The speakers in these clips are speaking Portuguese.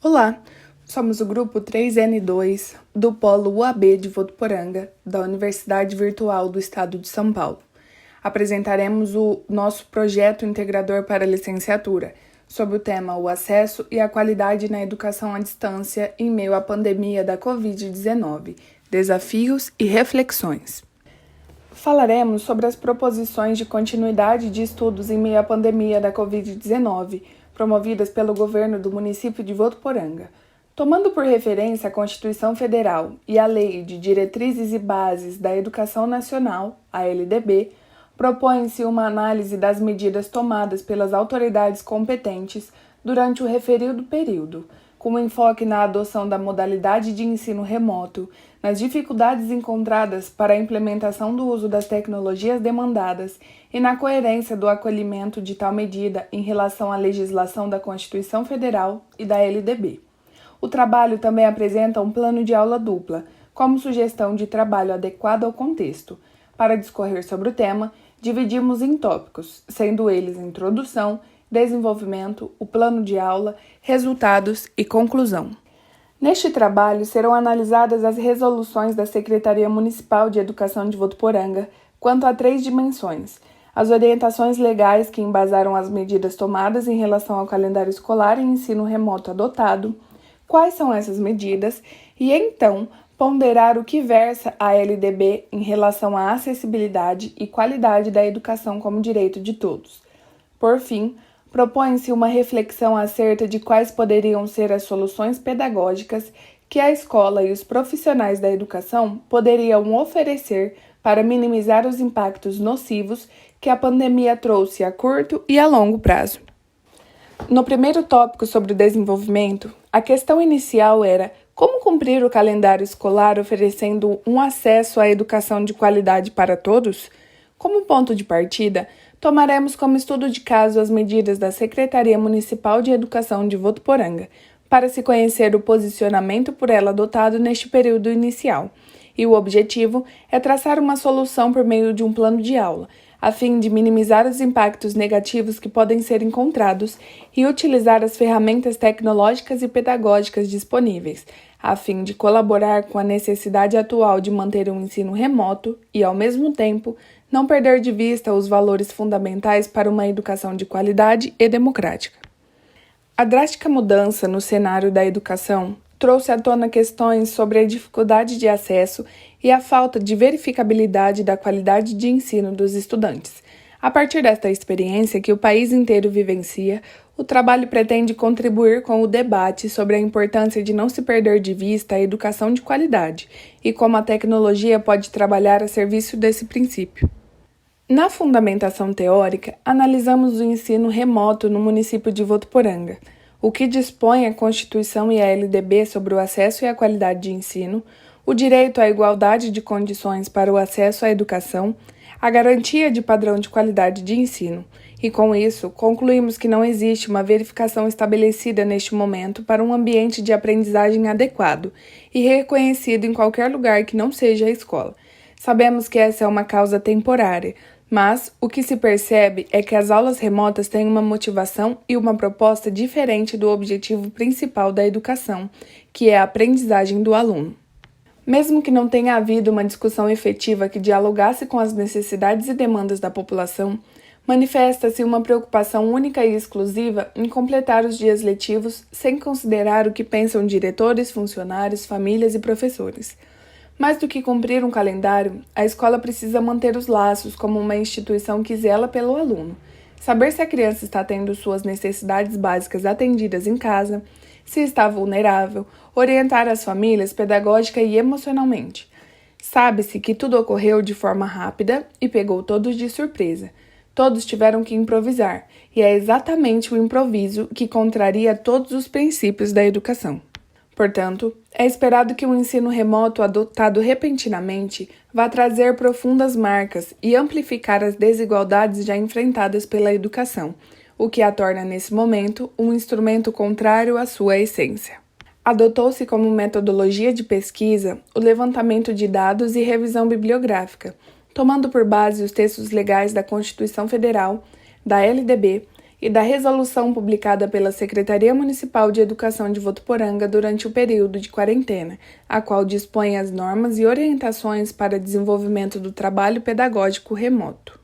Olá, somos o grupo 3N2 do Polo UAB de Votuporanga, da Universidade Virtual do Estado de São Paulo. Apresentaremos o nosso projeto integrador para a licenciatura, sobre o tema O acesso e a qualidade na educação à distância em meio à pandemia da Covid-19, desafios e reflexões. Falaremos sobre as proposições de continuidade de estudos em meio à pandemia da Covid-19, promovidas pelo governo do município de Votuporanga. Tomando por referência a Constituição Federal e a Lei de Diretrizes e Bases da Educação Nacional, a LDB, propõe-se uma análise das medidas tomadas pelas autoridades competentes durante o referido período, com enfoque na adoção da modalidade de ensino remoto, nas dificuldades encontradas para a implementação do uso das tecnologias demandadas e na coerência do acolhimento de tal medida em relação à legislação da Constituição Federal e da LDB. O trabalho também apresenta um plano de aula dupla, como sugestão de trabalho adequado ao contexto. Para discorrer sobre o tema, dividimos em tópicos, sendo eles introdução, desenvolvimento, o plano de aula, resultados e conclusão. Neste trabalho serão analisadas as resoluções da Secretaria Municipal de Educação de Votuporanga quanto a 3 dimensões: as orientações legais que embasaram as medidas tomadas em relação ao calendário escolar e ensino remoto adotado, quais são essas medidas e, então, ponderar o que versa a LDB em relação à acessibilidade e qualidade da educação como direito de todos. Por fim, propõe-se uma reflexão acerca de quais poderiam ser as soluções pedagógicas que a escola e os profissionais da educação poderiam oferecer para minimizar os impactos nocivos que a pandemia trouxe a curto e a longo prazo. No primeiro tópico sobre o desenvolvimento, a questão inicial era como cumprir o calendário escolar oferecendo um acesso à educação de qualidade para todos? Como ponto de partida, tomaremos como estudo de caso as medidas da Secretaria Municipal de Educação de Votuporanga, para se conhecer o posicionamento por ela adotado neste período inicial. E o objetivo é traçar uma solução por meio de um plano de aula, a fim de minimizar os impactos negativos que podem ser encontrados e utilizar as ferramentas tecnológicas e pedagógicas disponíveis, a fim de colaborar com a necessidade atual de manter um ensino remoto e, ao mesmo tempo, não perder de vista os valores fundamentais para uma educação de qualidade e democrática. A drástica mudança no cenário da educação trouxe à tona questões sobre a dificuldade de acesso e a falta de verificabilidade da qualidade de ensino dos estudantes. A partir desta experiência que o país inteiro vivencia, o trabalho pretende contribuir com o debate sobre a importância de não se perder de vista a educação de qualidade e como a tecnologia pode trabalhar a serviço desse princípio. Na fundamentação teórica, analisamos o ensino remoto no município de Votuporanga, o que dispõe a Constituição e a LDB sobre o acesso e a qualidade de ensino, o direito à igualdade de condições para o acesso à educação, a garantia de padrão de qualidade de ensino, e com isso concluímos que não existe uma verificação estabelecida neste momento para um ambiente de aprendizagem adequado e reconhecido em qualquer lugar que não seja a escola. Sabemos que essa é uma causa temporária, mas o que se percebe é que as aulas remotas têm uma motivação e uma proposta diferente do objetivo principal da educação, que é a aprendizagem do aluno. Mesmo que não tenha havido uma discussão efetiva que dialogasse com as necessidades e demandas da população, manifesta-se uma preocupação única e exclusiva em completar os dias letivos sem considerar o que pensam diretores, funcionários, famílias e professores. Mais do que cumprir um calendário, a escola precisa manter os laços como uma instituição que zela pelo aluno, saber se a criança está tendo suas necessidades básicas atendidas em casa, se está vulnerável, orientar as famílias pedagógica e emocionalmente. Sabe-se que tudo ocorreu de forma rápida e pegou todos de surpresa. Todos tiveram que improvisar, e é exatamente o improviso que contraria todos os princípios da educação. Portanto, é esperado que o ensino remoto adotado repentinamente vá trazer profundas marcas e amplificar as desigualdades já enfrentadas pela educação, o que a torna, nesse momento, um instrumento contrário à sua essência. Adotou-se como metodologia de pesquisa o levantamento de dados e revisão bibliográfica, tomando por base os textos legais da Constituição Federal, da LDB e da resolução publicada pela Secretaria Municipal de Educação de Votuporanga durante o período de quarentena, a qual dispõe as normas e orientações para desenvolvimento do trabalho pedagógico remoto.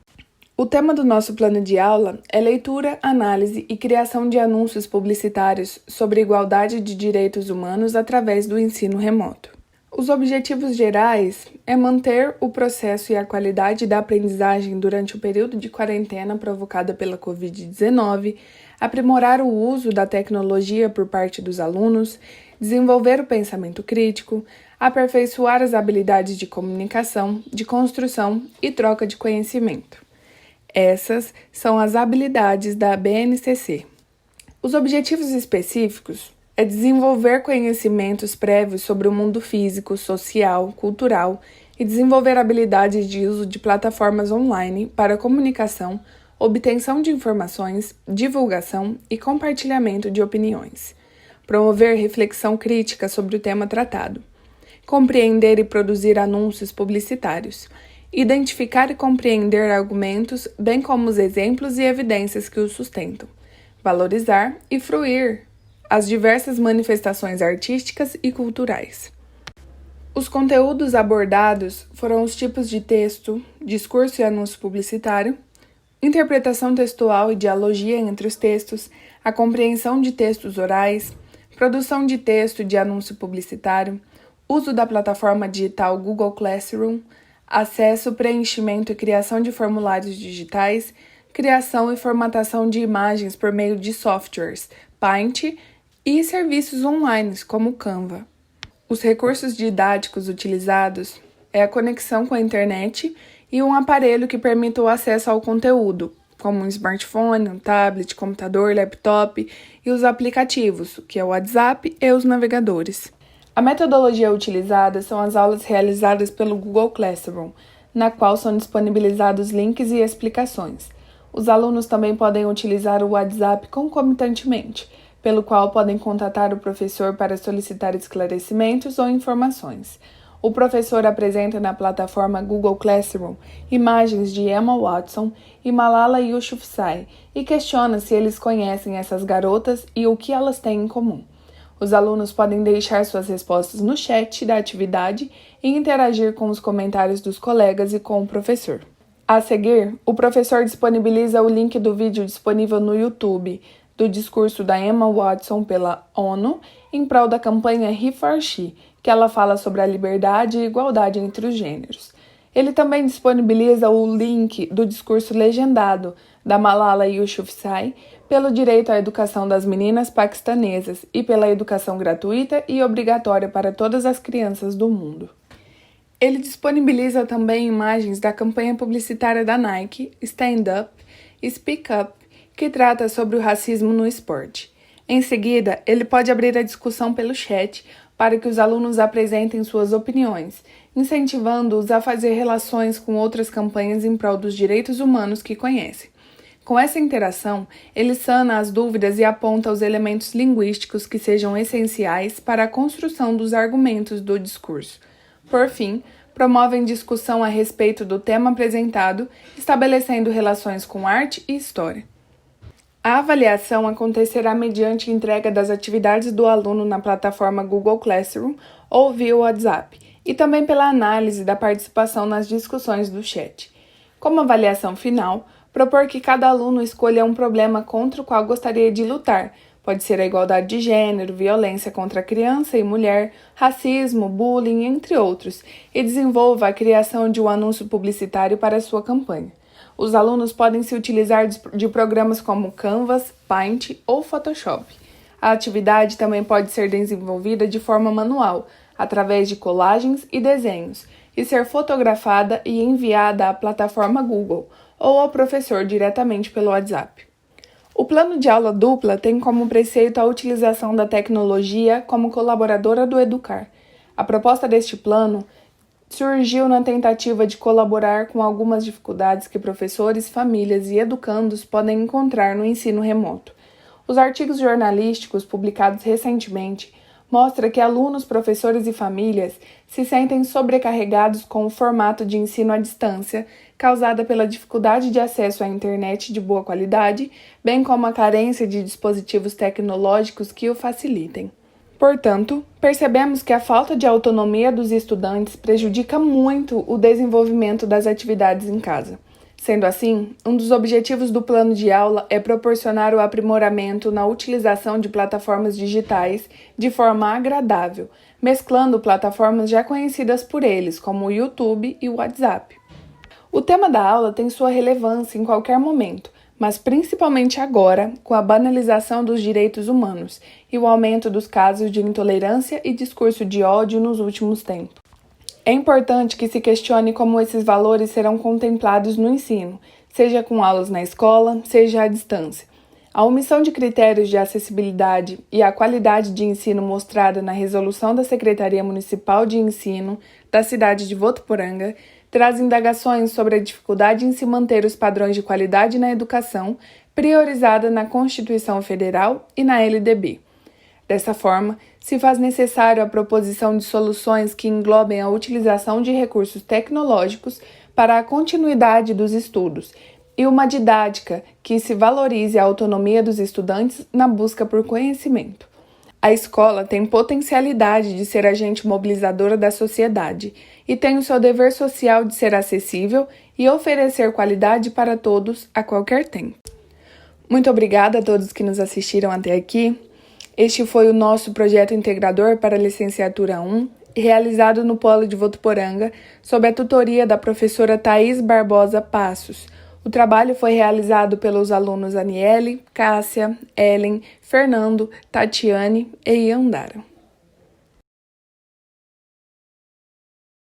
O tema do nosso plano de aula é leitura, análise e criação de anúncios publicitários sobre igualdade de direitos humanos através do ensino remoto. Os objetivos gerais é manter o processo e a qualidade da aprendizagem durante o período de quarentena provocada pela Covid-19, aprimorar o uso da tecnologia por parte dos alunos, desenvolver o pensamento crítico, aperfeiçoar as habilidades de comunicação, de construção e troca de conhecimento. Essas são as habilidades da BNCC. Os objetivos específicos é desenvolver conhecimentos prévios sobre o mundo físico, social, cultural e desenvolver habilidades de uso de plataformas online para comunicação, obtenção de informações, divulgação e compartilhamento de opiniões. Promover reflexão crítica sobre o tema tratado. Compreender e produzir anúncios publicitários. Identificar e compreender argumentos, bem como os exemplos e evidências que os sustentam. Valorizar e fruir as diversas manifestações artísticas e culturais. Os conteúdos abordados foram os tipos de texto, discurso e anúncio publicitário, interpretação textual e dialogia entre os textos, a compreensão de textos orais, produção de texto de anúncio publicitário, uso da plataforma digital Google Classroom, acesso, preenchimento e criação de formulários digitais, criação e formatação de imagens por meio de softwares, Paint e serviços online, como Canva. Os recursos didáticos utilizados é a conexão com a internet e um aparelho que permita o acesso ao conteúdo, como um smartphone, um tablet, computador, laptop e os aplicativos, que é o WhatsApp e os navegadores. A metodologia utilizada são as aulas realizadas pelo Google Classroom, na qual são disponibilizados links e explicações. Os alunos também podem utilizar o WhatsApp concomitantemente, pelo qual podem contatar o professor para solicitar esclarecimentos ou informações. O professor apresenta na plataforma Google Classroom imagens de Emma Watson e Malala Yousafzai e questiona se eles conhecem essas garotas e o que elas têm em comum. Os alunos podem deixar suas respostas no chat da atividade e interagir com os comentários dos colegas e com o professor. A seguir, o professor disponibiliza o link do vídeo disponível no YouTube do discurso da Emma Watson pela ONU em prol da campanha He for She, que ela fala sobre a liberdade e igualdade entre os gêneros. Ele também disponibiliza o link do discurso legendado da Malala Yousafzai pelo direito à educação das meninas paquistanesas e pela educação gratuita e obrigatória para todas as crianças do mundo. Ele disponibiliza também imagens da campanha publicitária da Nike, Stand Up e Speak Up, que trata sobre o racismo no esporte. Em seguida, ele pode abrir a discussão pelo chat para que os alunos apresentem suas opiniões, incentivando-os a fazer relações com outras campanhas em prol dos direitos humanos que conhecem. Com essa interação, ele sana as dúvidas e aponta os elementos linguísticos que sejam essenciais para a construção dos argumentos do discurso. Por fim, promovem discussão a respeito do tema apresentado, estabelecendo relações com arte e história. A avaliação acontecerá mediante entrega das atividades do aluno na plataforma Google Classroom ou via WhatsApp, e também pela análise da participação nas discussões do chat. Como avaliação final, propor que cada aluno escolha um problema contra o qual gostaria de lutar. Pode ser a igualdade de gênero, violência contra a criança e mulher, racismo, bullying, entre outros, e desenvolva a criação de um anúncio publicitário para a sua campanha. Os alunos podem se utilizar de programas como Canvas, Paint ou Photoshop. A atividade também pode ser desenvolvida de forma manual, através de colagens e desenhos, e ser fotografada e enviada à plataforma Google ou ao professor diretamente pelo WhatsApp. O plano de aula dupla tem como preceito a utilização da tecnologia como colaboradora do educar. A proposta deste plano surgiu na tentativa de colaborar com algumas dificuldades que professores, famílias e educandos podem encontrar no ensino remoto. Os artigos jornalísticos publicados recentemente mostra que alunos, professores e famílias se sentem sobrecarregados com o formato de ensino à distância, causada pela dificuldade de acesso à internet de boa qualidade, bem como a carência de dispositivos tecnológicos que o facilitem. Portanto, percebemos que a falta de autonomia dos estudantes prejudica muito o desenvolvimento das atividades em casa. Sendo assim, um dos objetivos do plano de aula é proporcionar o aprimoramento na utilização de plataformas digitais de forma agradável, mesclando plataformas já conhecidas por eles, como o YouTube e o WhatsApp. O tema da aula tem sua relevância em qualquer momento, mas principalmente agora, com a banalização dos direitos humanos e o aumento dos casos de intolerância e discurso de ódio nos últimos tempos. É importante que se questione como esses valores serão contemplados no ensino, seja com aulas na escola, seja à distância. A omissão de critérios de acessibilidade e a qualidade de ensino mostrada na resolução da Secretaria Municipal de Ensino da cidade de Votuporanga traz indagações sobre a dificuldade em se manter os padrões de qualidade na educação priorizada na Constituição Federal e na LDB. Dessa forma, se faz necessário a proposição de soluções que englobem a utilização de recursos tecnológicos para a continuidade dos estudos e uma didática que se valorize a autonomia dos estudantes na busca por conhecimento. A escola tem potencialidade de ser agente mobilizadora da sociedade e tem o seu dever social de ser acessível e oferecer qualidade para todos a qualquer tempo. Muito obrigada a todos que nos assistiram até aqui. Este foi o nosso projeto integrador para a Licenciatura 1, realizado no Polo de Votuporanga, sob a tutoria da professora Thaís Barbosa Passos. O trabalho foi realizado pelos alunos Aniele, Cássia, Ellen, Fernando, Tatiane e Iandara.